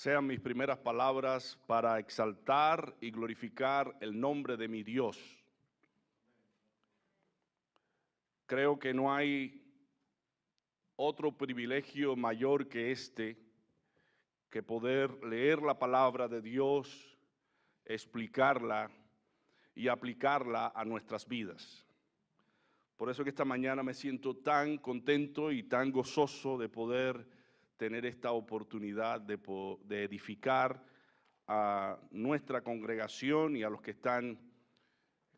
Sean mis primeras palabras para exaltar y glorificar el nombre de mi Dios. Creo que no hay otro privilegio mayor que que poder leer la palabra de Dios, explicarla y aplicarla a nuestras vidas. Por eso que esta mañana me siento tan contento y tan gozoso de poder tener esta oportunidad de edificar a nuestra congregación y a los que están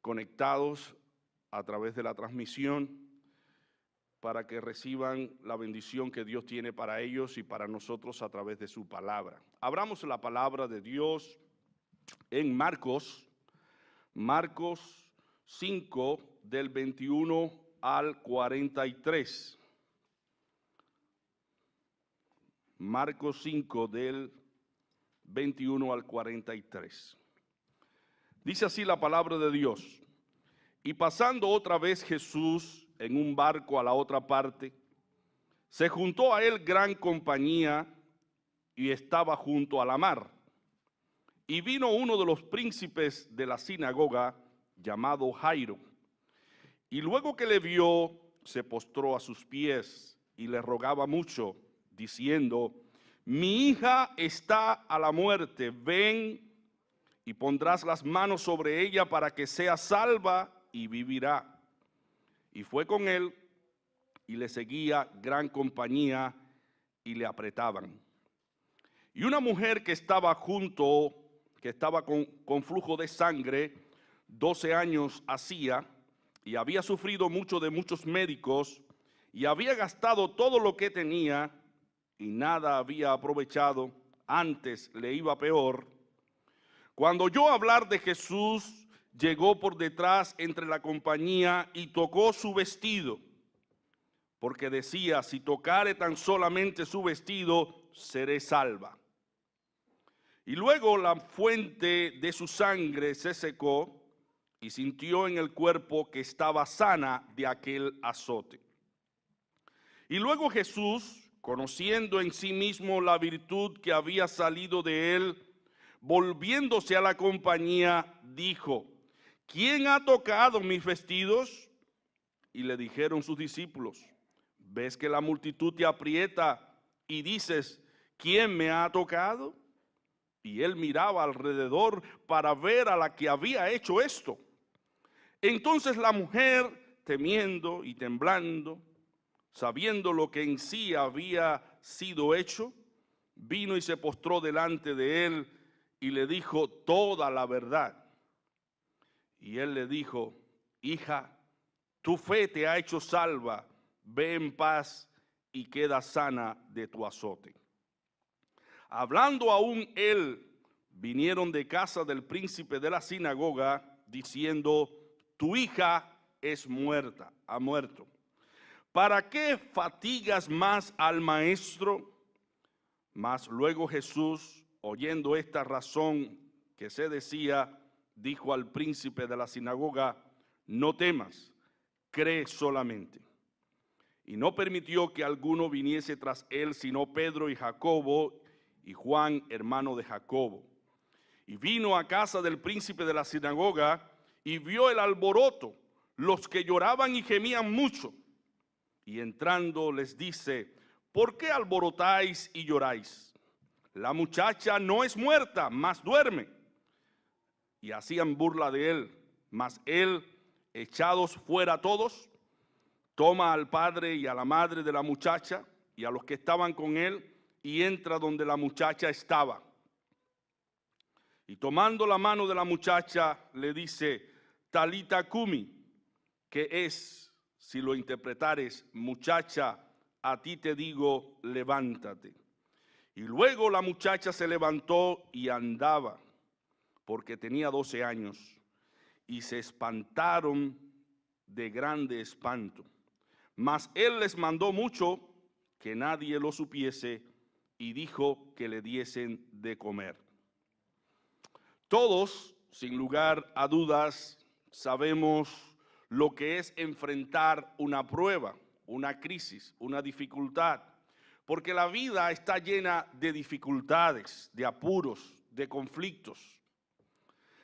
conectados a través de la transmisión para que reciban la bendición que Dios tiene para ellos y para nosotros a través de su palabra. Abramos la palabra de Dios en Marcos 5 del 21 al 43. Marcos 5 del 21 al 43. Dice así la palabra de Dios. Y pasando otra vez Jesús en un barco a la otra parte, se juntó a él gran compañía y estaba junto a la mar. Y vino uno de los príncipes de la sinagoga, llamado Jairo, y luego que le vio, se postró a sus pies y le rogaba mucho, diciendo: mi hija está a la muerte, ven y pondrás las manos sobre ella para que sea salva y vivirá. Y fue con él y le seguía gran compañía y le apretaban. Y una mujer que estaba con flujo de sangre, 12 años hacía, y había sufrido mucho de muchos médicos, y había gastado todo lo que tenía, y nada había aprovechado, antes le iba peor. Cuando oyó hablar de Jesús, llegó por detrás entre la compañía y tocó su vestido, porque decía: si tocare tan solamente su vestido, seré salva. Y luego la fuente de su sangre se secó y sintió en el cuerpo que estaba sana de aquel azote. Y luego Jesús, conociendo en sí mismo la virtud que había salido de él, volviéndose a la compañía, dijo: ¿quién ha tocado mis vestidos? Y le dijeron sus discípulos: ¿ves que la multitud te aprieta y dices: ¿quién me ha tocado? Y él miraba alrededor para ver a la que había hecho esto. Entonces la mujer, temiendo y temblando, sabiendo lo que en sí había sido hecho, vino y se postró delante de él y le dijo toda la verdad. Y él le dijo: hija, tu fe te ha hecho salva, ve en paz y queda sana de tu azote. Hablando aún él, vinieron de casa del príncipe de la sinagoga, diciendo: tu hija ha muerto. ¿Para qué fatigas más al maestro? Mas luego Jesús, oyendo esta razón que se decía, dijo al príncipe de la sinagoga: no temas, cree solamente. Y no permitió que alguno viniese tras él, sino Pedro y Jacobo y Juan, hermano de Jacobo. Y vino a casa del príncipe de la sinagoga y vio el alboroto, los que lloraban y gemían mucho. Y entrando les dice: ¿por qué alborotáis y lloráis? La muchacha no es muerta, mas duerme. Y hacían burla de él. Mas él, echados fuera todos, toma al padre y a la madre de la muchacha y a los que estaban con él, y entra donde la muchacha estaba. Y tomando la mano de la muchacha, le dice: Talita cumi, que es, si lo interpretares, muchacha, a ti te digo, levántate. Y luego la muchacha se levantó y andaba, porque tenía 12 años, y se espantaron de grande espanto. Mas él les mandó mucho que nadie lo supiese, y dijo que le diesen de comer. Todos, sin lugar a dudas, sabemos lo que es enfrentar una prueba, una crisis, una dificultad, porque la vida está llena de dificultades, de apuros, de conflictos.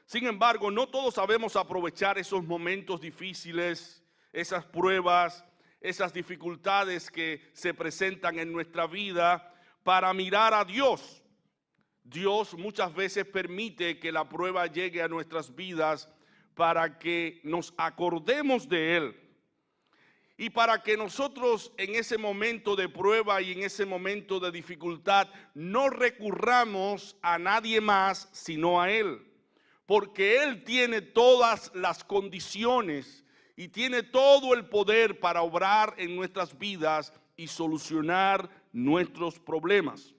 Sin embargo, no todos sabemos aprovechar esos momentos difíciles, esas pruebas, esas dificultades que se presentan en nuestra vida para mirar a Dios. Dios muchas veces permite que la prueba llegue a nuestras vidas para que nos acordemos de Él y para que nosotros en ese momento de prueba y en ese momento de dificultad no recurramos a nadie más sino a Él, porque Él tiene todas las condiciones y tiene todo el poder para obrar en nuestras vidas y solucionar nuestros problemas.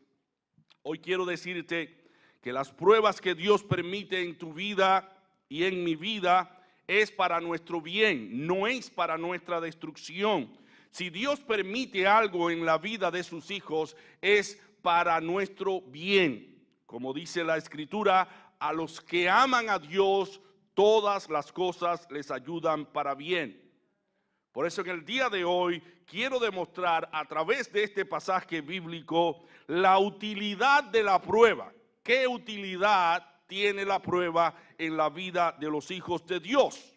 Hoy quiero decirte que las pruebas que Dios permite en tu vida y en mi vida es para nuestro bien, no es para nuestra destrucción. Si Dios permite algo en la vida de sus hijos, es para nuestro bien. Como dice la Escritura, a los que aman a Dios, todas las cosas les ayudan para bien. Por eso en el día de hoy quiero demostrar a través de este pasaje bíblico la utilidad de la prueba. ¿Qué utilidad tiene la prueba en la vida de los hijos de Dios?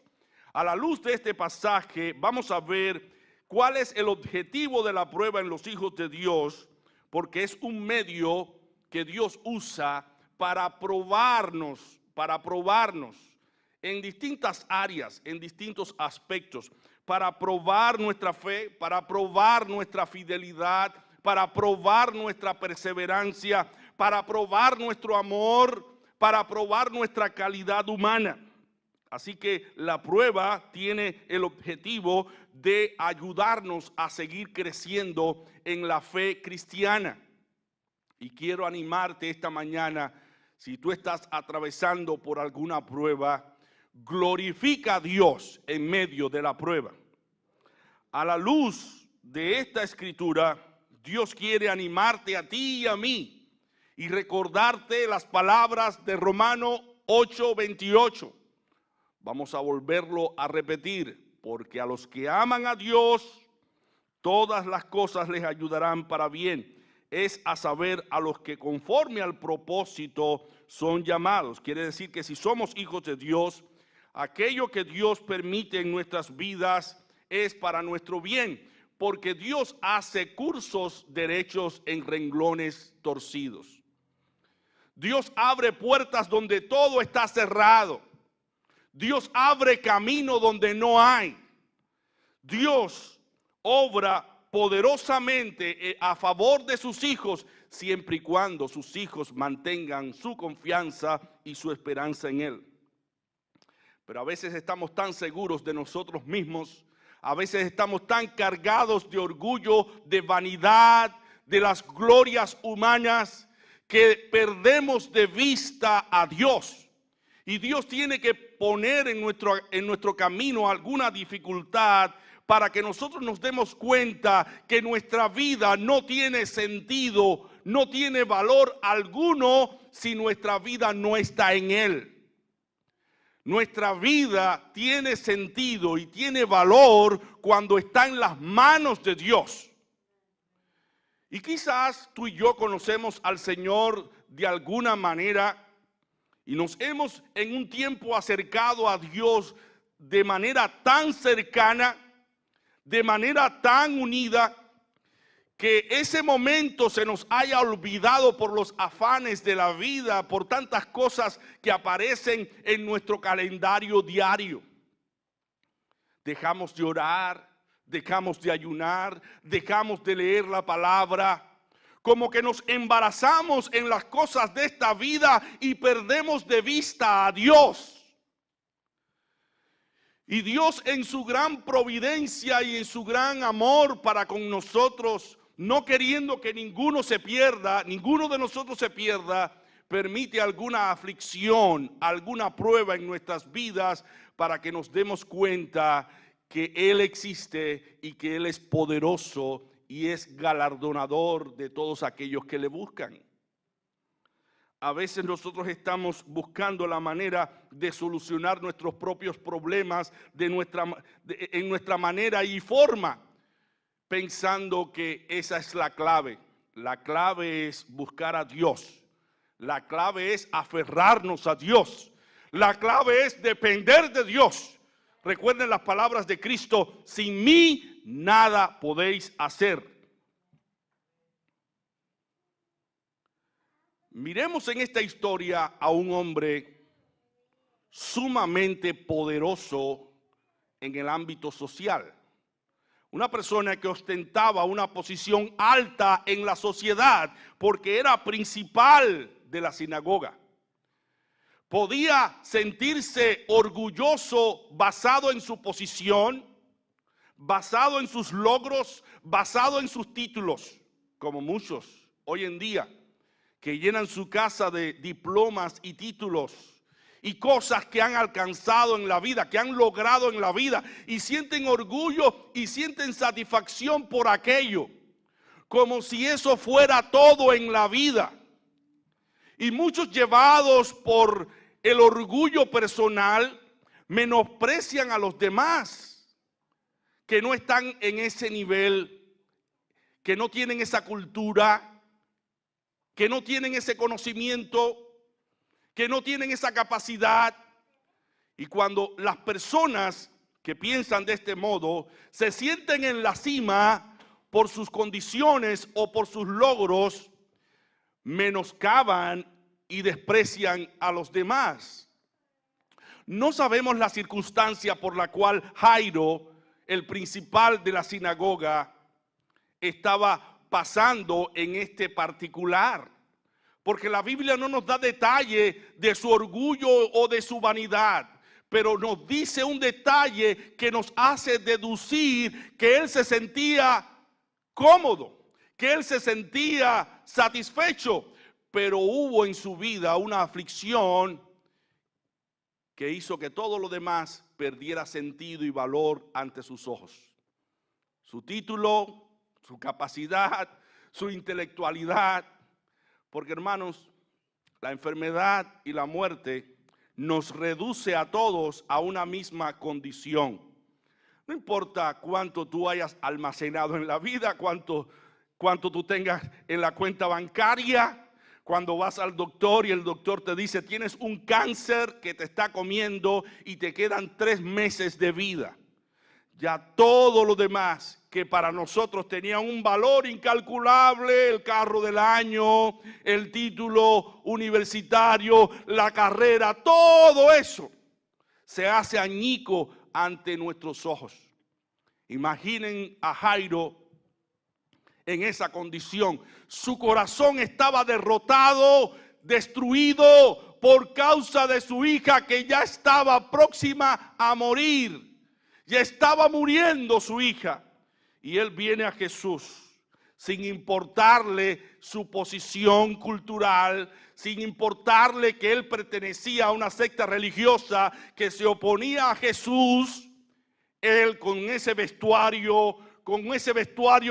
A la luz de este pasaje vamos a ver cuál es el objetivo de la prueba en los hijos de Dios, porque es un medio que Dios usa para probarnos en distintas áreas, en distintos aspectos, para probar nuestra fe, para probar nuestra fidelidad, para probar nuestra perseverancia, para probar nuestro amor, para probar nuestra calidad humana. Así que la prueba tiene el objetivo de ayudarnos a seguir creciendo en la fe cristiana. Y quiero animarte esta mañana, si tú estás atravesando por alguna prueba, glorifica a Dios en medio de la prueba. A la luz de esta escritura, Dios quiere animarte a ti y a mí y recordarte las palabras de Romanos 8:28. Vamos a volverlo a repetir, porque a los que aman a Dios, todas las cosas les ayudarán para bien. Es a saber, a los que conforme al propósito son llamados. Quiere decir que si somos hijos de Dios, aquello que Dios permite en nuestras vidas es para nuestro bien, porque Dios hace cursos derechos en renglones torcidos. Dios abre puertas donde todo está cerrado. Dios abre camino donde no hay. Dios obra poderosamente a favor de sus hijos, siempre y cuando sus hijos mantengan su confianza y su esperanza en Él. Pero a veces estamos tan seguros de nosotros mismos, a veces estamos tan cargados de orgullo, de vanidad, de las glorias humanas, que perdemos de vista a Dios. Y Dios tiene que poner en nuestro camino alguna dificultad para que nosotros nos demos cuenta que nuestra vida no tiene sentido, no tiene valor alguno si nuestra vida no está en Él. Nuestra vida tiene sentido y tiene valor cuando está en las manos de Dios. Y quizás tú y yo conocemos al Señor de alguna manera y nos hemos en un tiempo acercado a Dios de manera tan cercana, de manera tan unida, que ese momento se nos haya olvidado por los afanes de la vida, por tantas cosas que aparecen en nuestro calendario diario. Dejamos de orar, dejamos de ayunar, dejamos de leer la palabra, como que nos embarazamos en las cosas de esta vida y perdemos de vista a Dios. Y Dios en su gran providencia y en su gran amor para con nosotros, no queriendo que ninguno de nosotros se pierda, permite alguna aflicción, alguna prueba en nuestras vidas para que nos demos cuenta que Él existe y que Él es poderoso y es galardonador de todos aquellos que le buscan. A veces nosotros estamos buscando la manera de solucionar nuestros propios problemas en nuestra manera y forma, pensando que esa es la clave. La clave es buscar a Dios. La clave es aferrarnos a Dios. La clave es depender de Dios. Recuerden las palabras de Cristo: sin mí nada podéis hacer. Miremos en esta historia a un hombre sumamente poderoso en el ámbito social. Una persona que ostentaba una posición alta en la sociedad porque era principal de la sinagoga. Podía sentirse orgulloso basado en su posición, basado en sus logros, basado en sus títulos, como muchos hoy en día que llenan su casa de diplomas y títulos y cosas que han alcanzado en la vida, que han logrado en la vida, y sienten orgullo y sienten satisfacción por aquello, como si eso fuera todo en la vida. Y muchos, llevados por el orgullo personal, menosprecian a los demás que no están en ese nivel, que no tienen esa cultura, que no tienen ese conocimiento, que no tienen esa capacidad. Y cuando las personas que piensan de este modo se sienten en la cima por sus condiciones o por sus logros, menoscaban y desprecian a los demás. No sabemos la circunstancia por la cual Jairo, el principal de la sinagoga, estaba pasando en este particular, porque la Biblia no nos da detalle de su orgullo o de su vanidad, pero nos dice un detalle que nos hace deducir que él se sentía cómodo, que él se sentía satisfecho, pero hubo en su vida una aflicción que hizo que todo lo demás perdiera sentido y valor ante sus ojos. Su título, su capacidad, su intelectualidad, porque hermanos, la enfermedad y la muerte nos reduce a todos a una misma condición. No importa cuánto tú hayas almacenado en la vida, cuánto tú tengas en la cuenta bancaria, cuando vas al doctor y el doctor te dice tienes un cáncer que te está comiendo y te quedan 3 meses de vida. Ya todo lo demás que para nosotros tenía un valor incalculable, el carro del año, el título universitario, la carrera, todo eso se hace añico ante nuestros ojos. Imaginen a Jairo en esa condición. Su corazón estaba derrotado, destruido por causa de su hija que ya estaba próxima a morir. Ya estaba muriendo su hija. Y él viene a Jesús sin importarle su posición cultural, sin importarle que él pertenecía a una secta religiosa que se oponía a Jesús. Él con ese vestuario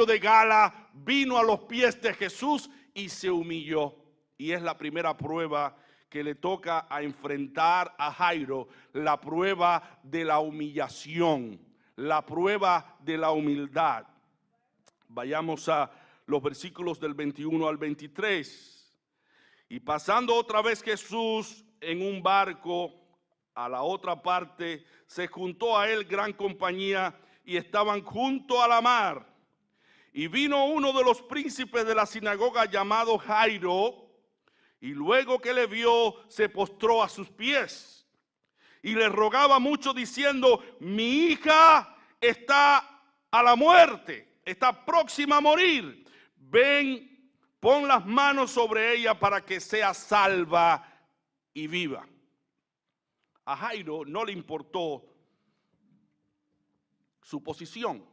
de gala, vino a los pies de Jesús y se humilló. Y es la primera prueba que le toca a enfrentar a Jairo, la prueba de la humillación, la prueba de la humildad. Vayamos a los versículos del 21 al 23. Y pasando otra vez Jesús en un barco a la otra parte, se juntó a él gran compañía y estaban junto a la mar. Y vino uno de los príncipes de la sinagoga llamado Jairo, y luego que le vio, se postró a sus pies y le rogaba mucho diciendo: mi hija está a la muerte, está próxima a morir. Ven, pon las manos sobre ella para que sea salva y viva. A Jairo no le importó su posición,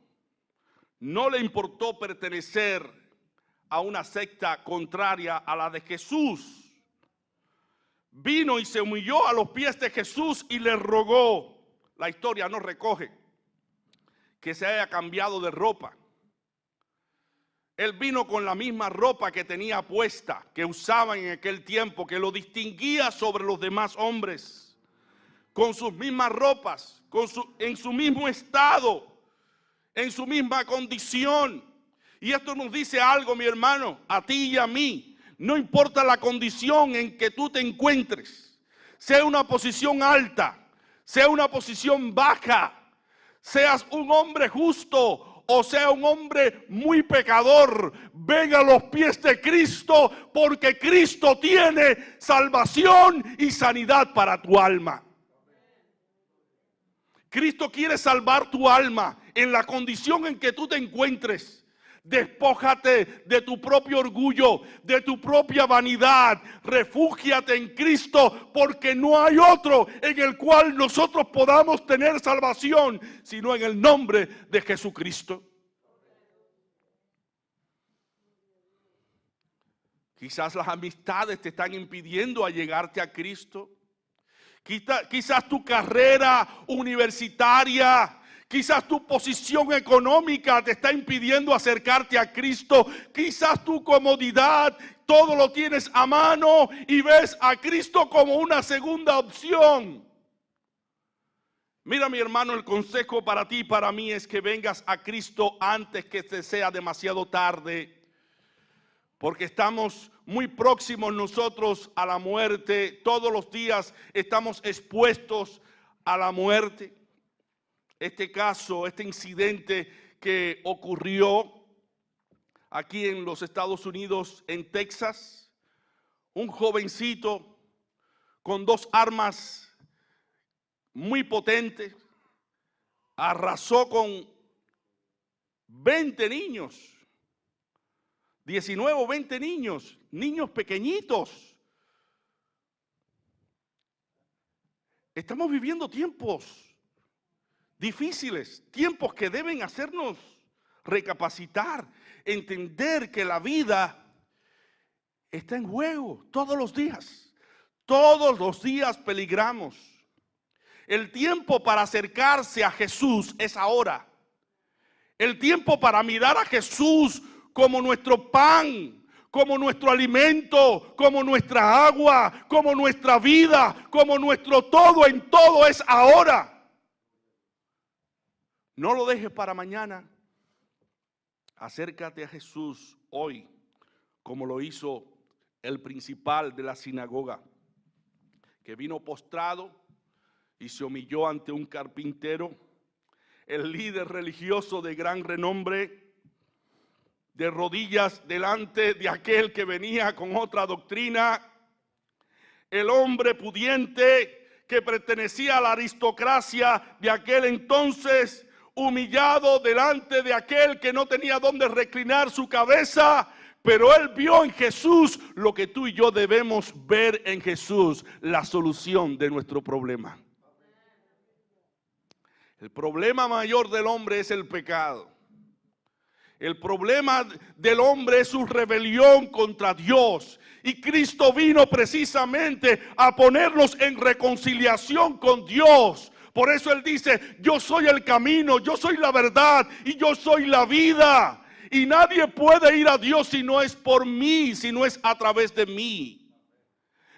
no le importó pertenecer a una secta contraria a la de Jesús. Vino y se humilló a los pies de Jesús y le rogó. La historia no recoge que se haya cambiado de ropa. Él vino con la misma ropa que tenía puesta, que usaban en aquel tiempo, que lo distinguía sobre los demás hombres. Con sus mismas ropas, en su mismo estado, en su misma condición. Y esto nos dice algo, mi hermano, a ti y a mí. No importa la condición en que tú te encuentres, sea una posición alta, sea una posición baja, seas un hombre justo o sea un hombre muy pecador, ven a los pies de Cristo, porque Cristo tiene salvación y sanidad para tu alma. Cristo quiere salvar tu alma en la condición en que tú te encuentres. Despójate de tu propio orgullo, de tu propia vanidad. Refúgiate en Cristo, porque no hay otro en el cual nosotros podamos tener salvación, sino en el nombre de Jesucristo. Quizás las amistades te están impidiendo allegarte a Cristo. Quizás tu carrera universitaria, quizás tu posición económica te está impidiendo acercarte a Cristo. Quizás tu comodidad, todo lo tienes a mano y ves a Cristo como una segunda opción. Mira, mi hermano, el consejo para ti y para mí es que vengas a Cristo antes que te sea demasiado tarde. Porque estamos muy próximos nosotros a la muerte. Todos los días estamos expuestos a la muerte. Este caso, este incidente que ocurrió aquí en los Estados Unidos, en Texas, un jovencito con 2 armas muy potentes, arrasó con 20 niños. 19 o 20 niños, niños pequeñitos. Estamos viviendo tiempos difíciles, tiempos que deben hacernos recapacitar, entender que la vida está en juego todos los días. Todos los días peligramos. El tiempo para acercarse a Jesús es ahora. El tiempo para mirar a Jesús como nuestro pan, como nuestro alimento, como nuestra agua, como nuestra vida, como nuestro todo en todo es ahora. No lo dejes para mañana. Acércate a Jesús hoy, como lo hizo el principal de la sinagoga, que vino postrado y se humilló ante un carpintero, el líder religioso de gran renombre, de rodillas delante de aquel que venía con otra doctrina, el hombre pudiente que pertenecía a la aristocracia de aquel entonces, humillado delante de aquel que no tenía dónde reclinar su cabeza, pero él vio en Jesús lo que tú y yo debemos ver en Jesús, la solución de nuestro problema. El problema mayor del hombre es el pecado. El problema del hombre es su rebelión contra Dios. Y Cristo vino precisamente a ponernos en reconciliación con Dios. Por eso Él dice, yo soy el camino, yo soy la verdad y yo soy la vida. Y nadie puede ir a Dios si no es por mí, si no es a través de mí.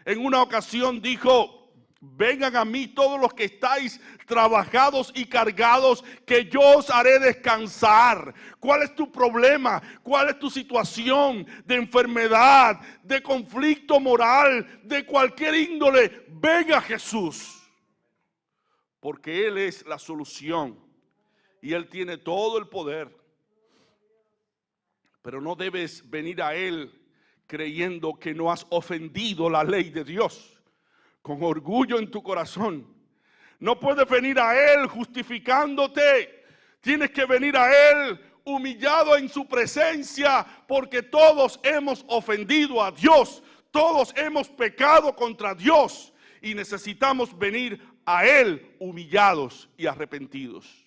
En una ocasión dijo, vengan a mí todos los que estáis trabajados y cargados, que yo os haré descansar. ¿Cuál es tu problema? ¿Cuál es tu situación de enfermedad, de conflicto moral, de cualquier índole? Venga a Jesús, porque Él es la solución y Él tiene todo el poder. Pero no debes venir a Él creyendo que no has ofendido la ley de Dios, con orgullo en tu corazón. No puedes venir a Él justificándote. Tienes que venir a Él humillado en su presencia, porque todos hemos ofendido a Dios. Todos hemos pecado contra Dios y necesitamos venir a Él humillados y arrepentidos.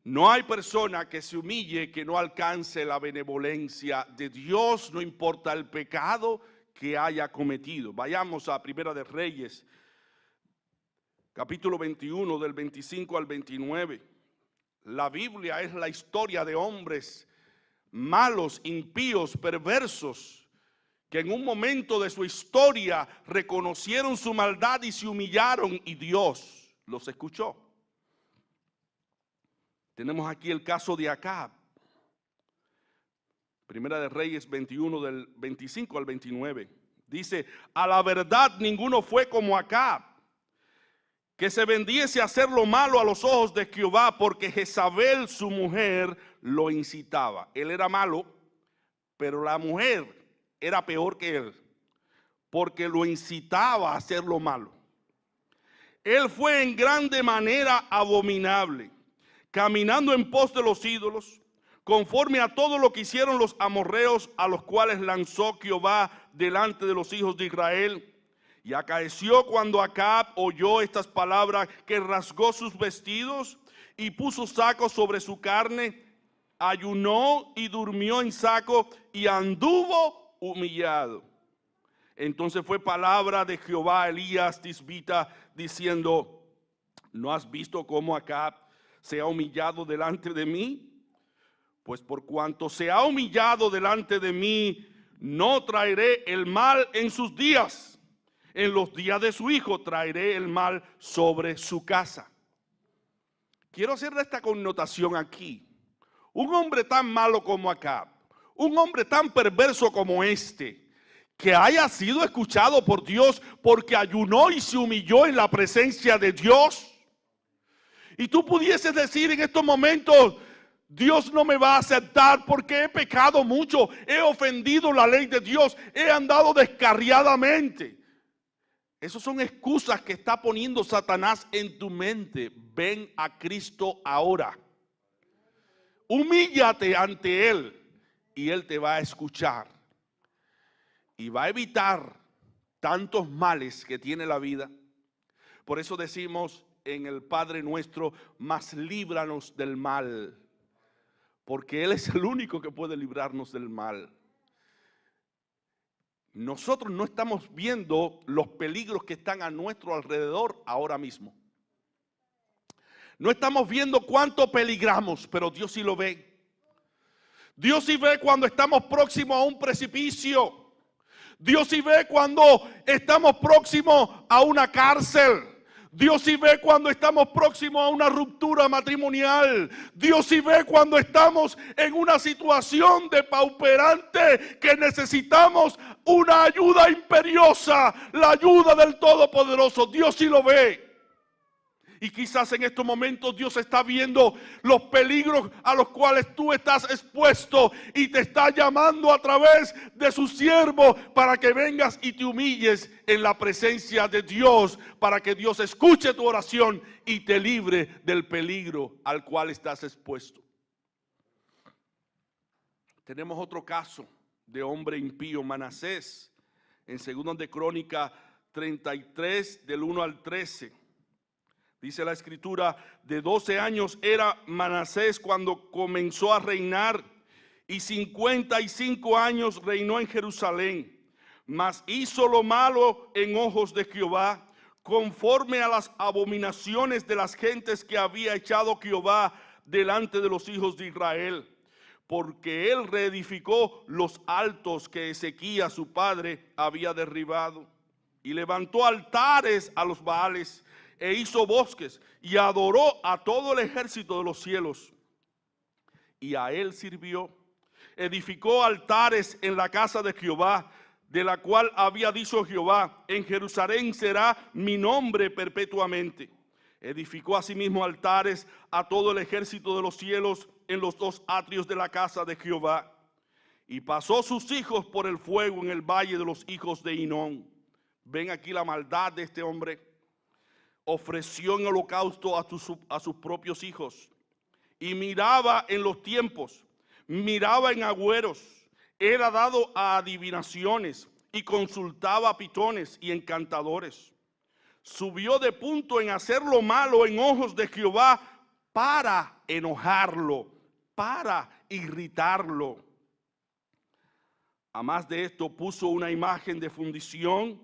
No hay persona que se humille que no alcance la benevolencia de Dios, no importa el pecado que haya cometido. Vayamos a Primera de Reyes, capítulo 21, del 25 al 29. La Biblia es la historia de hombres malos, impíos, perversos, que en un momento de su historia reconocieron su maldad y se humillaron, y Dios los escuchó. Tenemos aquí el caso de Acab. Primera de Reyes 21 del 25 al 29. Dice, a la verdad ninguno fue como Acab, que se vendiese a hacer lo malo a los ojos de Jehová, porque Jezabel su mujer lo incitaba. Él era malo, pero la mujer era peor que él, porque lo incitaba a hacer lo malo. Él fue en grande manera abominable, caminando en pos de los ídolos, conforme a todo lo que hicieron los amorreos, a los cuales lanzó Jehová delante de los hijos de Israel. Y acaeció cuando Acab oyó estas palabras, que rasgó sus vestidos y puso saco sobre su carne, ayunó y durmió en saco y anduvo humillado. Entonces fue palabra de Jehová a Elías Tisbita, diciendo, ¿no has visto cómo Acab se ha humillado delante de mí? Pues por cuanto se ha humillado delante de mí, no traeré el mal en sus días. En los días de su hijo traeré el mal sobre su casa. Quiero hacer esta connotación aquí. Un hombre tan malo como Acab, un hombre tan perverso como este, que haya sido escuchado por Dios porque ayunó y se humilló en la presencia de Dios. Y tú pudieses decir en estos momentos, Dios no me va a aceptar porque he pecado mucho, he ofendido la ley de Dios, he andado descarriadamente. Esas son excusas que está poniendo Satanás en tu mente. Ven a Cristo ahora. Humíllate ante Él y Él te va a escuchar. Y va a evitar tantos males que tiene la vida. Por eso decimos en el Padre Nuestro, mas líbranos del mal. Porque Él es el único que puede librarnos del mal. Nosotros no estamos viendo los peligros que están a nuestro alrededor ahora mismo. No estamos viendo cuánto peligramos, pero Dios sí lo ve. Dios sí ve cuando estamos próximos a un precipicio. Dios sí ve cuando estamos próximos a una cárcel. Dios sí ve cuando estamos próximos a una ruptura matrimonial. Dios sí ve cuando estamos en una situación depauperante que necesitamos una ayuda imperiosa, la ayuda del Todopoderoso. Dios sí lo ve. Y quizás en estos momentos Dios está viendo los peligros a los cuales tú estás expuesto y te está llamando a través de su siervo para que vengas y te humilles en la presencia de Dios, para que Dios escuche tu oración y te libre del peligro al cual estás expuesto. Tenemos otro caso de hombre impío, Manasés, en 2 de Crónicas 33 del 1 al 13. Dice la escritura, de 12 años era Manasés cuando comenzó a reinar, y 55 años reinó en Jerusalén. Mas hizo lo malo en ojos de Jehová, conforme a las abominaciones de las gentes que había echado Jehová delante de los hijos de Israel. Porque él reedificó los altos que Ezequías su padre había derribado, y levantó altares a los Baales, e hizo bosques, y adoró a todo el ejército de los cielos. Y a él sirvió. Edificó altares en la casa de Jehová, de la cual había dicho Jehová, en Jerusalén será mi nombre perpetuamente. Edificó asimismo altares a todo el ejército de los cielos en los 2 atrios de la casa de Jehová. Y pasó sus hijos por el fuego en el valle de los hijos de Hinón. Ven aquí la maldad de este hombre. Ofreció en holocausto a sus propios hijos, y miraba en los tiempos, miraba en agüeros, era dado a adivinaciones, y consultaba a pitones y encantadores. Subió de punto en hacer lo malo en ojos de Jehová para enojarlo, para irritarlo. Además de esto, puso una imagen de fundición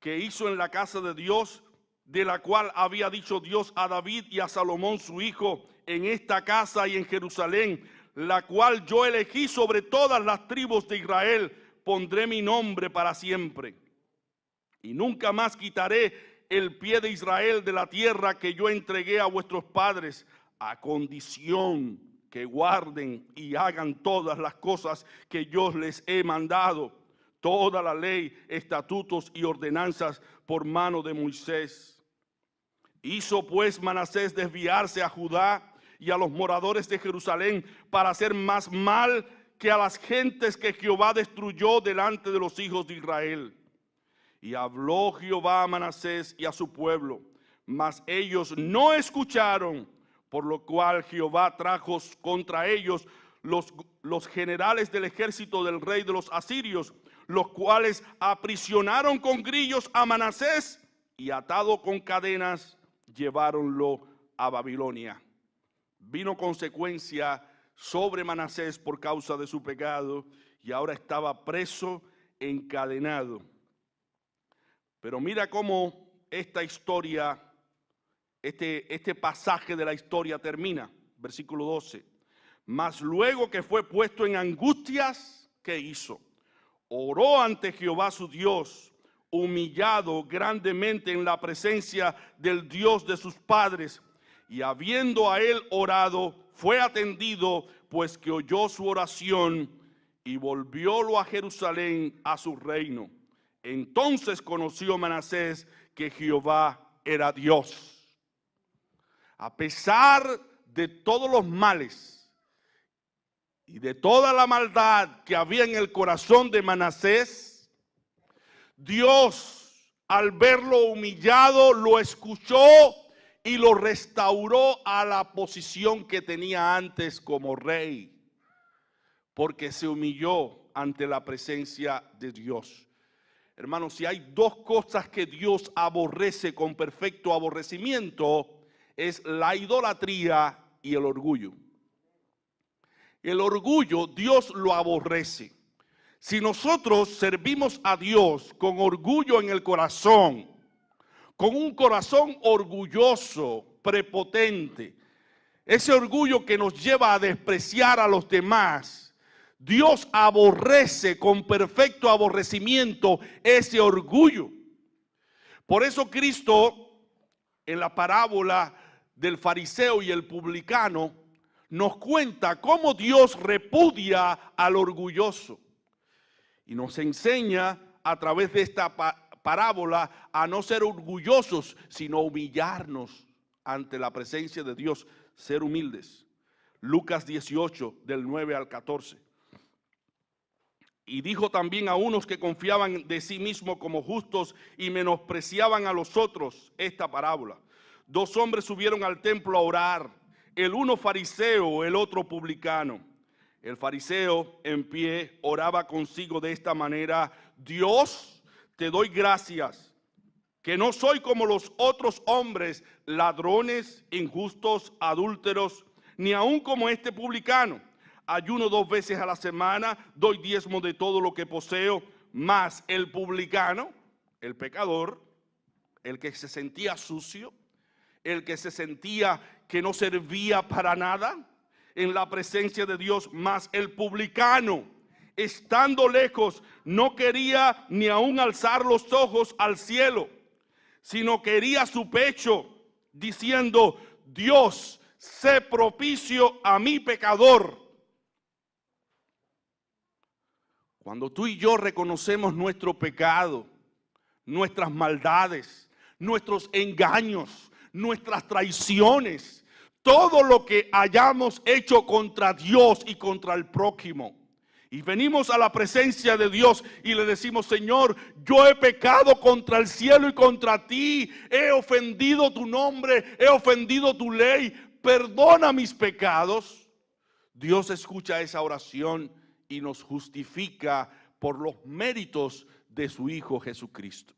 que hizo en la casa de Dios, de la cual había dicho Dios a David y a Salomón su hijo, en esta casa y en Jerusalén, la cual yo elegí sobre todas las tribus de Israel, pondré mi nombre para siempre. Y nunca más quitaré el pie de Israel de la tierra que yo entregué a vuestros padres, a condición que guarden y hagan todas las cosas que yo les he mandado, toda la ley, estatutos y ordenanzas por mano de Moisés. Hizo pues Manasés desviarse a Judá y a los moradores de Jerusalén para hacer más mal que a las gentes que Jehová destruyó delante de los hijos de Israel. Y habló Jehová a Manasés y a su pueblo, mas ellos no escucharon, por lo cual Jehová trajo contra ellos los generales del ejército del rey de los asirios, los cuales aprisionaron con grillos a Manasés y atado con cadenas lleváronlo a Babilonia. Vino consecuencia sobre Manasés por causa de su pecado y ahora estaba preso, encadenado. Pero mira cómo esta historia, este pasaje de la historia termina, versículo 12. Mas luego que fue puesto en angustias, ¿qué hizo? Oró ante Jehová su Dios, humillado grandemente en la presencia del Dios de sus padres, y habiendo a él orado, fue atendido, pues que oyó su oración, y volviólo a Jerusalén a su reino. Entonces conoció Manasés que Jehová era Dios. A pesar de todos los males y de toda la maldad que había en el corazón de Manasés, Dios, al verlo humillado, lo escuchó y lo restauró a la posición que tenía antes como rey, porque se humilló ante la presencia de Dios. Hermanos, si hay dos cosas que Dios aborrece con perfecto aborrecimiento, es la idolatría y el orgullo. El orgullo Dios lo aborrece. Si nosotros servimos a Dios con orgullo en el corazón, con un corazón orgulloso, prepotente, ese orgullo que nos lleva a despreciar a los demás, Dios aborrece con perfecto aborrecimiento ese orgullo. Por eso Cristo, en la parábola del fariseo y el publicano, nos cuenta cómo Dios repudia al orgulloso. Y nos enseña a través de esta parábola a no ser orgullosos, sino humillarnos ante la presencia de Dios, ser humildes. Lucas 18, del 9 al 14. Y dijo también a unos que confiaban de sí mismos como justos y menospreciaban a los otros esta parábola. Dos hombres subieron al templo a orar, el uno fariseo, el otro publicano. El fariseo en pie oraba consigo de esta manera: Dios, te doy gracias, que no soy como los otros hombres, ladrones, injustos, adúlteros, ni aun como este publicano. Ayuno 2 veces a la semana, doy diezmo de todo lo que poseo. Mas el publicano, el pecador, el que se sentía sucio, el que se sentía que no servía para nada en la presencia de Dios, mas el publicano, estando lejos, no quería ni aún alzar los ojos al cielo, sino quería su pecho, diciendo: Dios, sé propicio a mi pecador. Cuando tú y yo reconocemos nuestro pecado, nuestras maldades, nuestros engaños, nuestras traiciones, todo lo que hayamos hecho contra Dios y contra el prójimo, y venimos a la presencia de Dios y le decimos: Señor, yo he pecado contra el cielo y contra ti, he ofendido tu nombre, he ofendido tu ley, perdona mis pecados. Dios escucha esa oración y nos justifica por los méritos de su Hijo Jesucristo.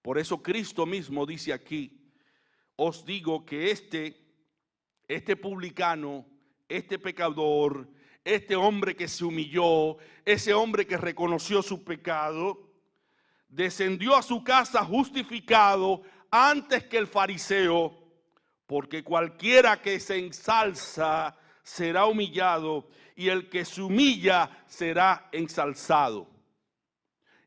Por eso Cristo mismo dice aquí: os digo que este publicano, este pecador, este hombre que se humilló, ese hombre que reconoció su pecado, descendió a su casa justificado antes que el fariseo, porque cualquiera que se ensalza será humillado, y el que se humilla será ensalzado.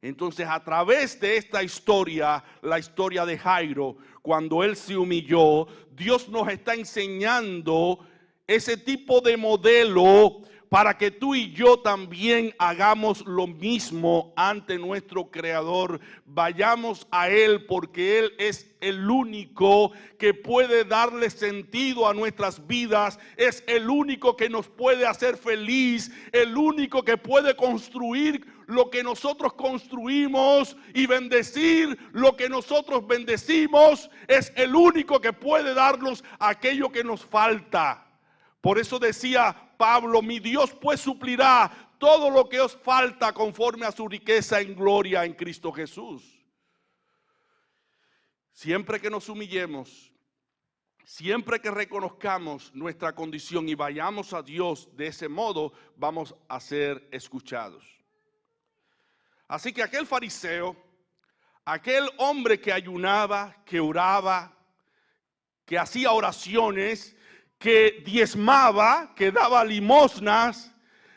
Entonces, a través de esta historia, la historia de Jairo, cuando él se humilló, Dios nos está enseñando ese tipo de modelo para que tú y yo también hagamos lo mismo ante nuestro Creador. Vayamos a Él porque Él es el único que puede darle sentido a nuestras vidas. Es el único que nos puede hacer feliz. El único que puede construir lo que nosotros construimos y bendecir lo que nosotros bendecimos. Es el único que puede darnos aquello que nos falta. Por eso decía Pablo, mi Dios pues suplirá todo lo que os falta conforme a su riqueza en gloria en Cristo Jesús. Siempre que nos humillemos, siempre que reconozcamos nuestra condición y vayamos a Dios de ese modo, vamos a ser escuchados. Así que aquel fariseo, aquel hombre que ayunaba, que oraba, que hacía oraciones, que diezmaba, que daba limosnas,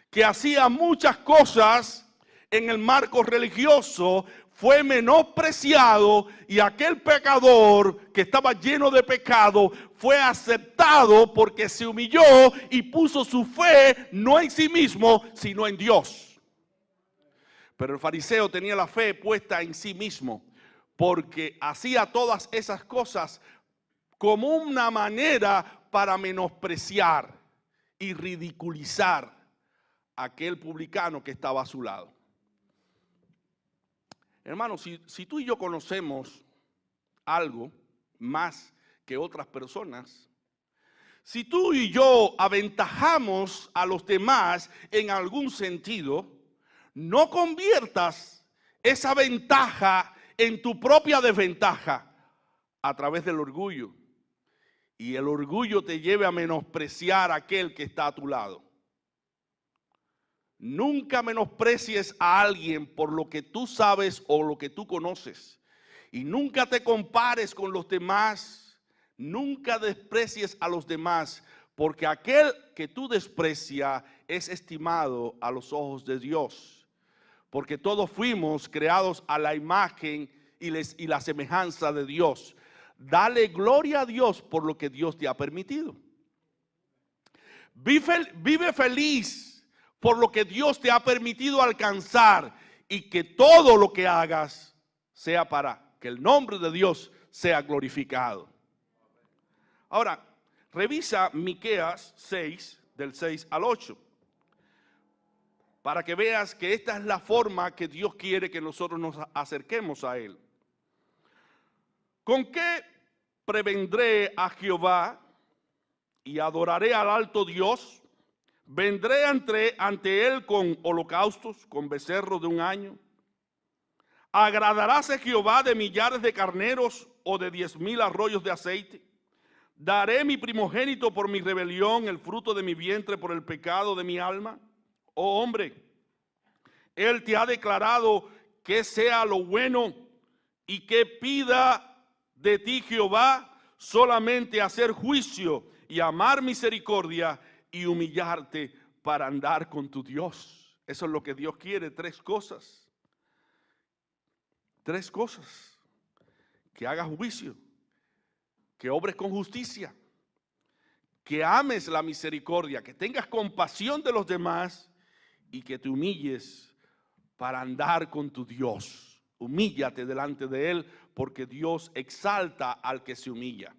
que hacía muchas cosas en el marco religioso, fue menospreciado, y aquel pecador que estaba lleno de pecado fue aceptado porque se humilló y puso su fe no en sí mismo, sino en Dios. Pero el fariseo tenía la fe puesta en sí mismo porque hacía todas esas cosas como una manera para menospreciar y ridiculizar a aquel publicano que estaba a su lado. Hermanos, si tú y yo conocemos algo más que otras personas, si tú y yo aventajamos a los demás en algún sentido, no conviertas esa ventaja en tu propia desventaja a través del orgullo. Y el orgullo te lleve a menospreciar a aquel que está a tu lado. Nunca menosprecies a alguien por lo que tú sabes o lo que tú conoces. Y nunca te compares con los demás. Nunca desprecies a los demás, porque aquel que tú desprecias es estimado a los ojos de Dios. Porque todos fuimos creados a la imagen y la semejanza de Dios. Dale gloria a Dios por lo que Dios te ha permitido. Vive feliz por lo que Dios te ha permitido alcanzar, y que todo lo que hagas sea para que el nombre de Dios sea glorificado. Ahora, revisa Miqueas 6, del 6 al 8, para que veas que esta es la forma que Dios quiere que nosotros nos acerquemos a Él. ¿Con qué prevendré a Jehová y adoraré al alto Dios? ¿Vendré ante Él con holocaustos, con becerros de un año? ¿Agradaráse Jehová de millares de carneros o de 10,000 arroyos de aceite? ¿Daré mi primogénito por mi rebelión, el fruto de mi vientre por el pecado de mi alma? Oh hombre, Él te ha declarado que sea lo bueno y que pida de ti Jehová solamente hacer juicio y amar misericordia y humillarte para andar con tu Dios. Eso es lo que Dios quiere, tres cosas. Tres cosas: que hagas juicio, que obres con justicia, que ames la misericordia, que tengas compasión de los demás y que te humilles para andar con tu Dios. Humíllate delante de Él, porque Dios exalta al que se humilla.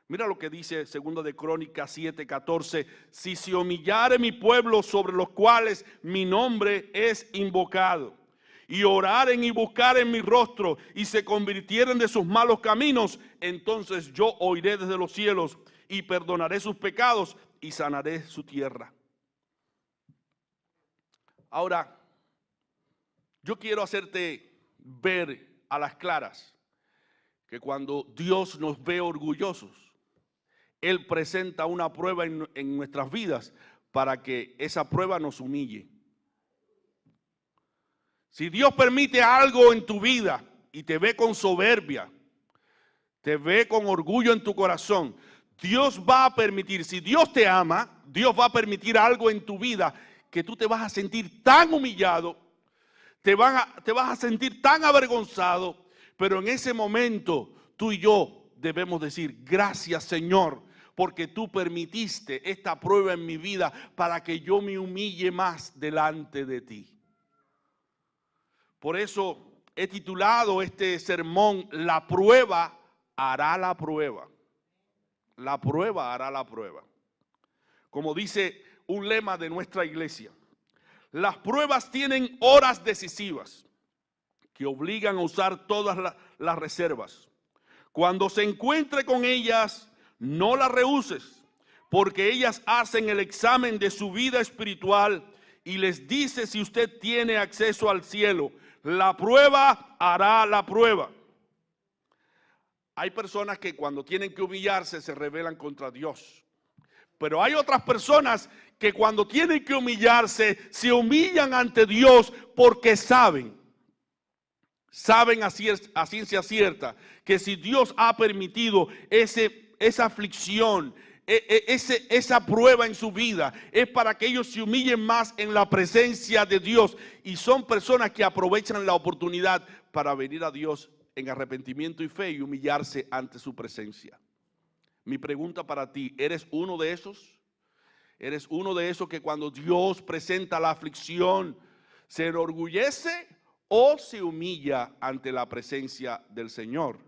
Mira lo que dice 2 de Crónicas 7:14. Si se humillare mi pueblo sobre los cuales mi nombre es invocado, y oraren y buscaren mi rostro, y se convirtieren de sus malos caminos, entonces yo oiré desde los cielos y perdonaré sus pecados y sanaré su tierra. Ahora, yo quiero hacerte ver a las claras que cuando Dios nos ve orgullosos, Él presenta una prueba en nuestras vidas para que esa prueba nos humille. Si Dios permite algo en tu vida y te ve con soberbia, te ve con orgullo en tu corazón, Dios va a permitir, si Dios te ama, Dios va a permitir algo en tu vida que tú te vas a sentir tan humillado, te vas a sentir tan avergonzado, pero en ese momento tú y yo debemos decir: gracias, Señor, porque tú permitiste esta prueba en mi vida para que yo me humille más delante de ti. Por eso he titulado este sermón, La prueba hará la prueba. La prueba hará la prueba. Como dice un lema de nuestra iglesia, las pruebas tienen horas decisivas que obligan a usar todas las reservas. Cuando se encuentre con ellas, no las rehuses, porque ellas hacen el examen de su vida espiritual y les dice si usted tiene acceso al cielo. La prueba hará la prueba. Hay personas que cuando tienen que humillarse se rebelan contra Dios. Pero hay otras personas que cuando tienen que humillarse, se humillan ante Dios porque saben a ciencia cierta que si Dios ha permitido esa aflicción, esa prueba en su vida, es para que ellos se humillen más en la presencia de Dios. Y son personas que aprovechan la oportunidad para venir a Dios en arrepentimiento y fe y humillarse ante su presencia. Mi pregunta para ti, ¿eres uno de esos? ¿Eres uno de esos que cuando Dios presenta la aflicción se enorgullece o se humilla ante la presencia del Señor?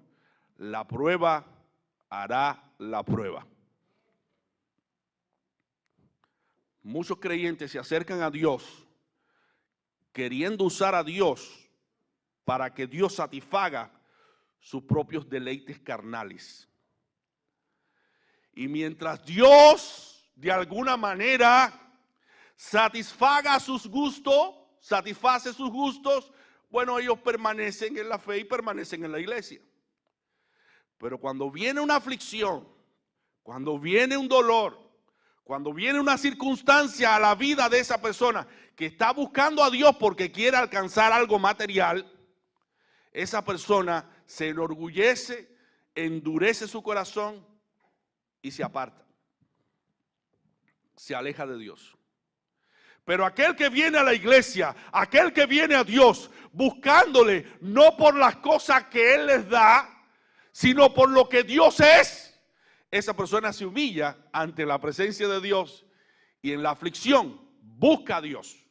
La prueba hará la prueba. Muchos creyentes se acercan a Dios queriendo usar a Dios para que Dios satisfaga sus propios deleites carnales. Y mientras Dios de alguna manera satisface sus gustos, bueno, ellos permanecen en la fe y permanecen en la iglesia. Pero cuando viene una aflicción, cuando viene un dolor, cuando viene una circunstancia a la vida de esa persona que está buscando a Dios porque quiere alcanzar algo material, esa persona se enorgullece, endurece su corazón y se aparta, se aleja de Dios. Pero aquel que viene a la iglesia, aquel que viene a Dios buscándole no por las cosas que Él les da, sino por lo que Dios es, esa persona se humilla ante la presencia de Dios y en la aflicción busca a Dios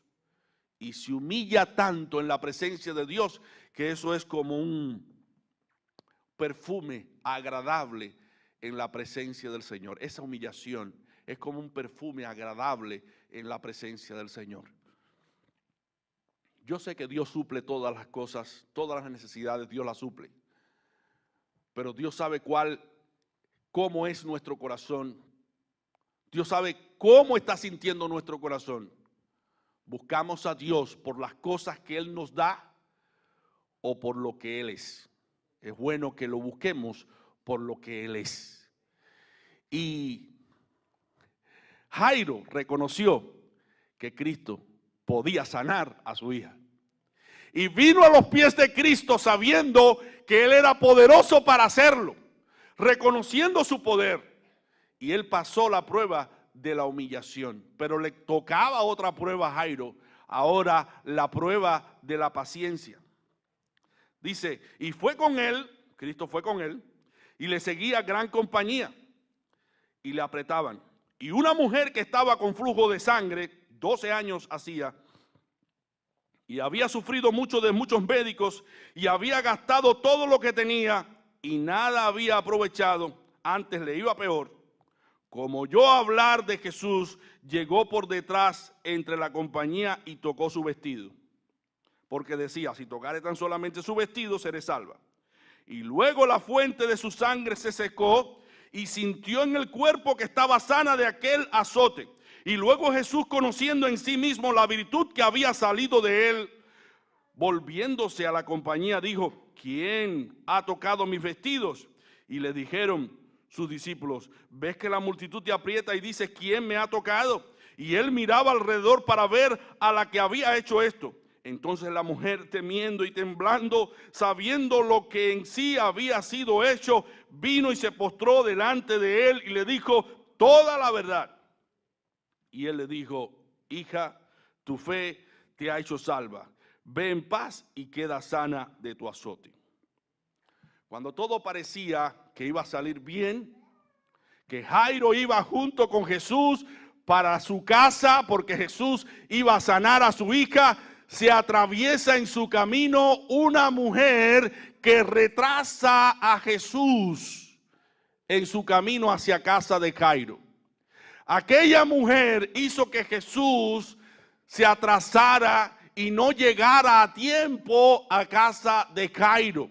y se humilla tanto en la presencia de Dios que eso es como un perfume agradable en la presencia del Señor. Esa humillación es como un perfume agradable en la presencia del Señor. Yo sé que Dios suple todas las cosas, todas las necesidades, Dios las suple. Pero Dios sabe cómo es nuestro corazón. Dios sabe cómo está sintiendo nuestro corazón. ¿Buscamos a Dios por las cosas que Él nos da o por lo que Él es? Es bueno que lo busquemos por lo que Él es. Y Jairo reconoció que Cristo podía sanar a su hija. Y vino a los pies de Cristo sabiendo que Él era poderoso para hacerlo, reconociendo su poder. Y Él pasó la prueba de la humillación. Pero le tocaba otra prueba a Jairo, ahora la prueba de la paciencia. Dice, y fue con él, Cristo fue con él, y le seguía gran compañía, y le apretaban. Y una mujer que estaba con flujo de sangre, 12 años hacía, y había sufrido mucho de muchos médicos, y había gastado todo lo que tenía, y nada había aprovechado, antes le iba peor. Como oyó hablar de Jesús, llegó por detrás entre la compañía y tocó su vestido. Porque decía, si tocare tan solamente su vestido, seré salva. Y luego la fuente de su sangre se secó y sintió en el cuerpo que estaba sana de aquel azote. Y luego Jesús, conociendo en sí mismo la virtud que había salido de él, volviéndose a la compañía, dijo, ¿quién ha tocado mis vestidos? Y le dijeron sus discípulos, ¿ves que la multitud te aprieta y dices, ¿quién me ha tocado? Y él miraba alrededor para ver a la que había hecho esto. Entonces la mujer, temiendo y temblando, sabiendo lo que en sí había sido hecho, vino y se postró delante de él y le dijo toda la verdad. Y él le dijo, hija, tu fe te ha hecho salva. Ve en paz y queda sana de tu azote. Cuando todo parecía que iba a salir bien, que Jairo iba junto con Jesús para su casa, porque Jesús iba a sanar a su hija, se atraviesa en su camino una mujer que retrasa a Jesús en su camino hacia casa de Jairo. Aquella mujer hizo que Jesús se atrasara y no llegara a tiempo a casa de Jairo.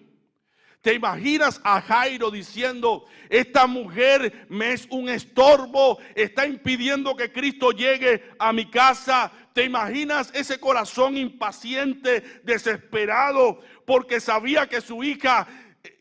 ¿Te imaginas a Jairo diciendo, esta mujer me es un estorbo, está impidiendo que Cristo llegue a mi casa? ¿Te imaginas ese corazón impaciente, desesperado, porque sabía que su hija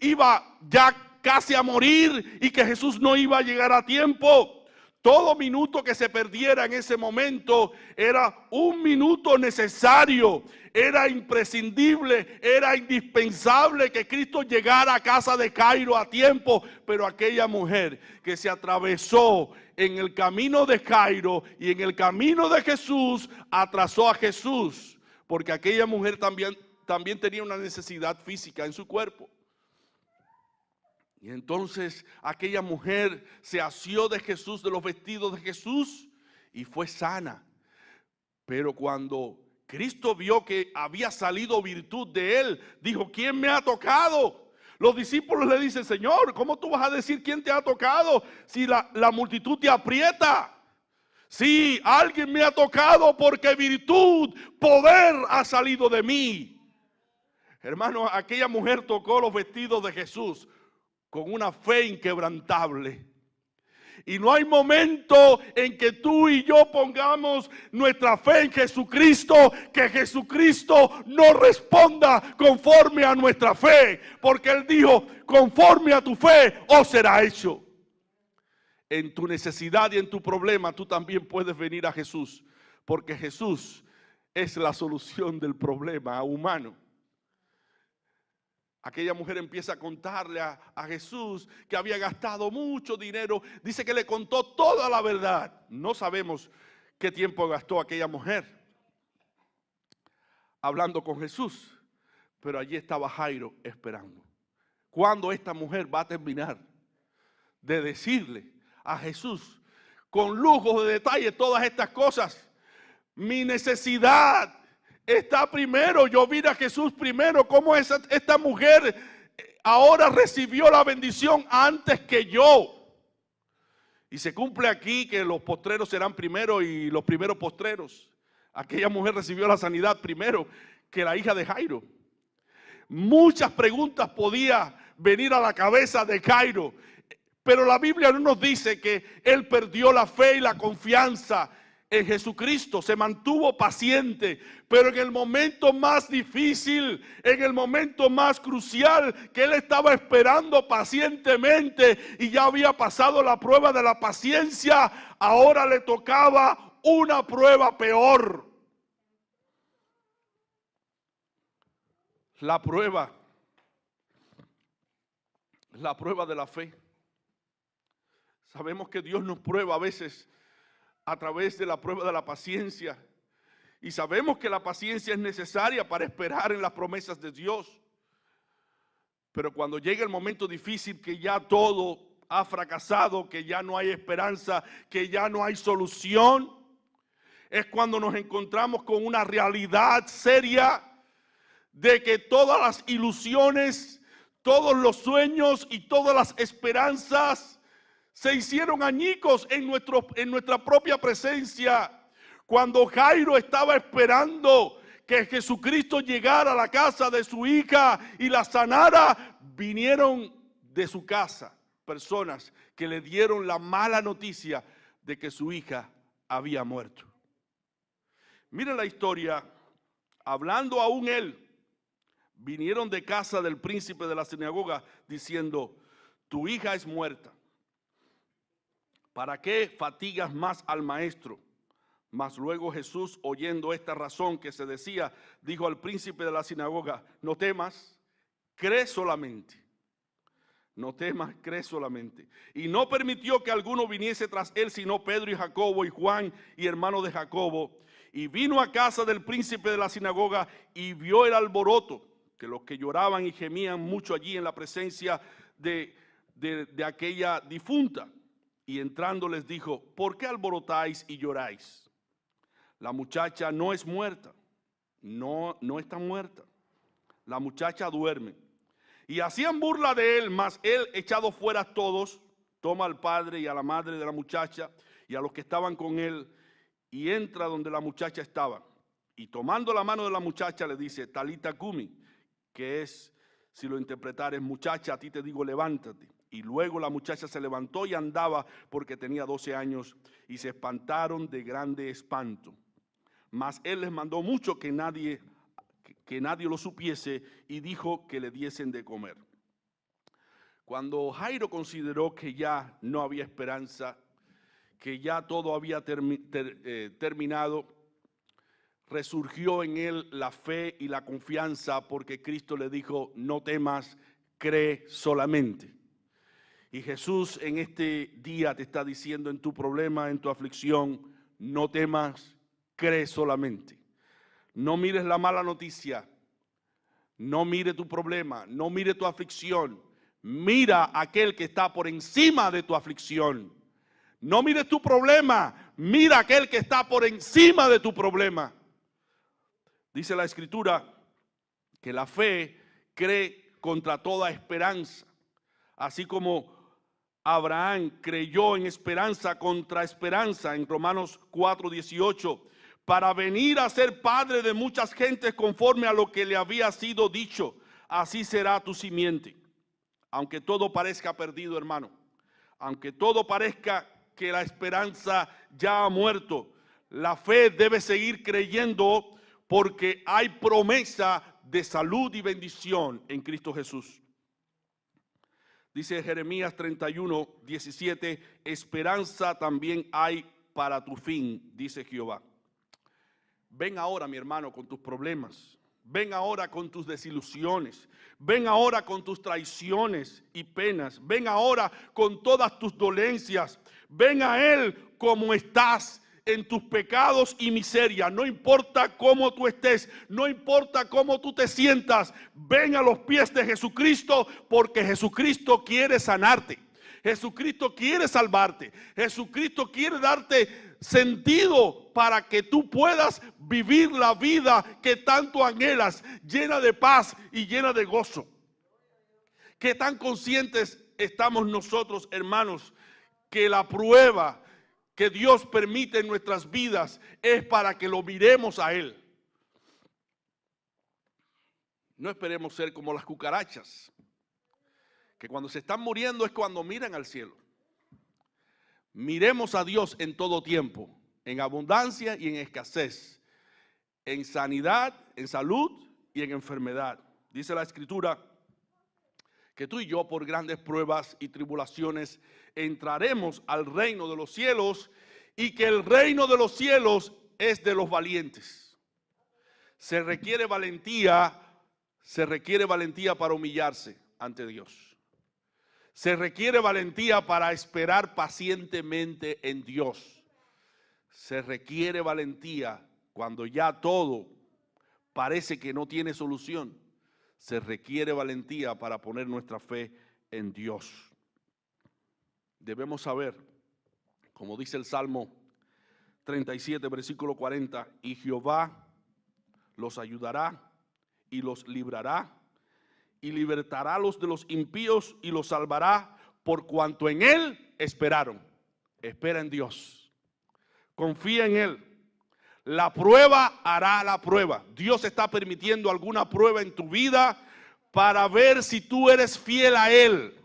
iba ya casi a morir y que Jesús no iba a llegar a tiempo? Todo minuto que se perdiera en ese momento era un minuto necesario, era imprescindible, era indispensable que Cristo llegara a casa de Jairo a tiempo. Pero aquella mujer que se atravesó en el camino de Jairo y en el camino de Jesús, atrasó a Jesús, porque aquella mujer también tenía una necesidad física en su cuerpo. Y entonces aquella mujer se asió de Jesús, de los vestidos de Jesús, y fue sana. Pero cuando Cristo vio que había salido virtud de él, dijo, ¿quién me ha tocado? Los discípulos le dicen, Señor, ¿cómo tú vas a decir quién te ha tocado si la multitud te aprieta? Sí, alguien me ha tocado porque virtud, poder ha salido de mí. Hermano, aquella mujer tocó los vestidos de Jesús con una fe inquebrantable. Y no hay momento en que tú y yo pongamos nuestra fe en Jesucristo, que Jesucristo no responda conforme a nuestra fe, porque Él dijo, conforme a tu fe os será hecho. En tu necesidad y en tu problema tú también puedes venir a Jesús, porque Jesús es la solución del problema humano. Aquella mujer empieza a contarle a Jesús que había gastado mucho dinero. Dice que le contó toda la verdad. No sabemos qué tiempo gastó aquella mujer hablando con Jesús, pero allí estaba Jairo esperando. ¿Cuándo esta mujer va a terminar de decirle a Jesús con lujo de detalle todas estas cosas? Mi necesidad está primero, yo vine a Jesús primero. ¿Cómo esta mujer ahora recibió la bendición antes que yo? Y se cumple aquí que los postreros serán primero y los primeros postreros. Aquella mujer recibió la sanidad primero que la hija de Jairo. Muchas preguntas podía venir a la cabeza de Jairo, pero la Biblia no nos dice que él perdió la fe y la confianza en Jesucristo, se mantuvo paciente, pero en el momento más difícil, en el momento más crucial, que él estaba esperando pacientemente y ya había pasado la prueba de la paciencia, ahora le tocaba una prueba peor. La prueba de la fe. Sabemos que Dios nos prueba a veces a través de la prueba de la paciencia. Y sabemos que la paciencia es necesaria para esperar en las promesas de Dios. Pero cuando llega el momento difícil, que ya todo ha fracasado, que ya no hay esperanza, que ya no hay solución, es cuando nos encontramos con una realidad seria de que todas las ilusiones, todos los sueños y todas las esperanzas se hicieron añicos en nuestra propia presencia. Cuando Jairo estaba esperando que Jesucristo llegara a la casa de su hija y la sanara, vinieron de su casa personas que le dieron la mala noticia de que su hija había muerto. Mira la historia. Hablando aún él, vinieron de casa del príncipe de la sinagoga diciendo, tu hija es muerta. ¿Para qué fatigas más al maestro? Mas luego Jesús, oyendo esta razón que se decía, dijo al príncipe de la sinagoga, no temas, cree solamente. No temas, cree solamente. Y no permitió que alguno viniese tras él, sino Pedro y Jacobo y Juan y hermano de Jacobo. Y vino a casa del príncipe de la sinagoga y vio el alboroto, que los que lloraban y gemían mucho allí en la presencia de aquella difunta. y entrando les dijo: ¿por qué alborotáis y lloráis? La muchacha no es muerta, no está muerta. La muchacha duerme. Y hacían burla de él, mas él, echado fuera a todos, toma al padre y a la madre de la muchacha y a los que estaban con él, y entra donde la muchacha estaba. Y tomando la mano de la muchacha le dice: Talita cumi, que es, si lo interpretares, muchacha, a ti te digo, levántate. Y luego la muchacha se levantó y andaba, porque tenía 12 años, y se espantaron de grande espanto. Mas él les mandó mucho que nadie lo supiese, y dijo que le diesen de comer. Cuando Jairo consideró que ya no había esperanza, que ya todo había terminado, resurgió en él la fe y la confianza, porque Cristo le dijo: no temas, cree solamente. Y Jesús en este día te está diciendo, en tu problema, en tu aflicción: no temas, cree solamente. No mires la mala noticia, no mire tu problema, no mire tu aflicción. Mira a aquel que está por encima de tu aflicción. No mires tu problema, mira a aquel que está por encima de tu problema. Dice la Escritura que la fe cree contra toda esperanza, así como Abraham creyó en esperanza contra esperanza, en Romanos 4:18, para venir a ser padre de muchas gentes conforme a lo que le había sido dicho: así será tu simiente. Aunque todo parezca perdido, hermano, aunque todo parezca que la esperanza ya ha muerto, la fe debe seguir creyendo, porque hay promesa de salud y bendición en Cristo Jesús. Dice Jeremías 31:17, esperanza también hay para tu fin, dice Jehová. Ven ahora, mi hermano, con tus problemas. Ven ahora con tus desilusiones. Ven ahora con tus traiciones y penas. Ven ahora con todas tus dolencias. Ven a Él como estás, en tus pecados y miseria. No importa cómo tú estés, no importa cómo tú te sientas. Ven a los pies de Jesucristo, porque Jesucristo quiere sanarte. Jesucristo quiere salvarte. Jesucristo quiere darte sentido para que tú puedas vivir la vida que tanto anhelas, llena de paz y llena de gozo. ¿Qué tan conscientes estamos nosotros, hermanos, que la prueba que Dios permite en nuestras vidas es para que lo miremos a Él? No esperemos ser como las cucarachas, que cuando se están muriendo es cuando miran al cielo. Miremos a Dios en todo tiempo, en abundancia y en escasez, en sanidad, en salud y en enfermedad. Dice la Escritura que tú y yo, por grandes pruebas y tribulaciones, entraremos al reino de los cielos, y que el reino de los cielos es de los valientes. Se requiere valentía para humillarse ante Dios. Se requiere valentía para esperar pacientemente en Dios. Se requiere valentía cuando ya todo parece que no tiene solución. Se requiere valentía para poner nuestra fe en Dios. Debemos saber, como dice el Salmo 37, versículo 40, y Jehová los ayudará y los librará, y libertará a los de los impíos y los salvará, por cuanto en Él esperaron. Espera en Dios. Confía en Él. La prueba hará la prueba. Dios está permitiendo alguna prueba en tu vida para ver si tú eres fiel a Él,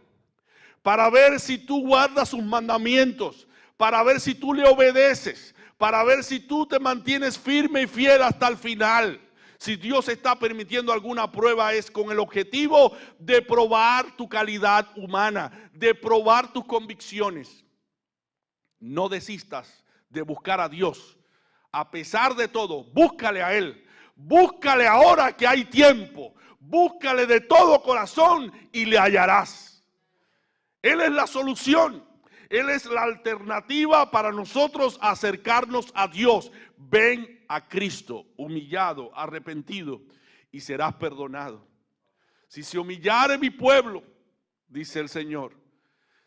para ver si tú guardas sus mandamientos, para ver si tú le obedeces, para ver si tú te mantienes firme y fiel hasta el final. Si Dios está permitiendo alguna prueba, es con el objetivo de probar tu calidad humana, de probar tus convicciones. No desistas de buscar a Dios. A pesar de todo, búscale a Él. Búscale ahora que hay tiempo. Búscale de todo corazón y le hallarás. Él es la solución. Él es la alternativa para nosotros acercarnos a Dios. Ven a Cristo, humillado, arrepentido, y serás perdonado. Si se humillare mi pueblo, dice el Señor,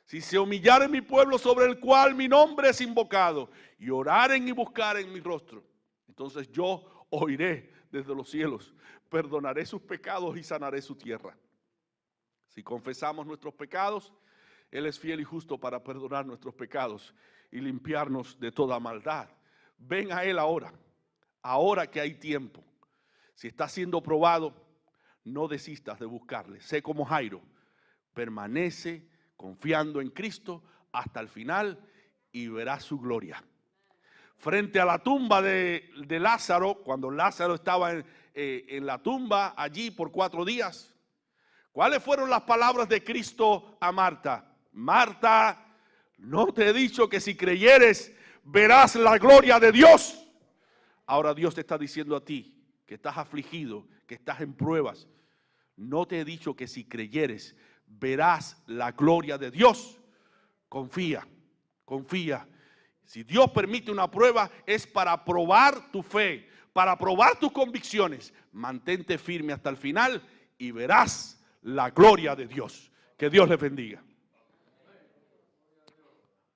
Si se humillare mi pueblo sobre el cual mi nombre es invocado, y oraren y buscaren mi rostro, entonces yo oiré desde los cielos, perdonaré sus pecados y sanaré su tierra. Si confesamos nuestros pecados, Él es fiel y justo para perdonar nuestros pecados y limpiarnos de toda maldad. Ven a Él ahora que hay tiempo. Si estás siendo probado, no desistas de buscarle. Sé como Jairo, permanece confiando en Cristo hasta el final y verás su gloria. Frente a la tumba de Lázaro, cuando Lázaro estaba en la tumba allí por 4 días, ¿cuáles fueron las palabras de Cristo a Marta? Marta, ¿no te he dicho que si creyeres verás la gloria de Dios? Ahora Dios te está diciendo a ti que estás afligido, que estás en pruebas. ¿No te he dicho que si creyeres verás la gloria de Dios? Confía, confía. Si Dios permite una prueba es para probar tu fe, para probar tus convicciones. Mantente firme hasta el final y verás la gloria de Dios. Que Dios les bendiga.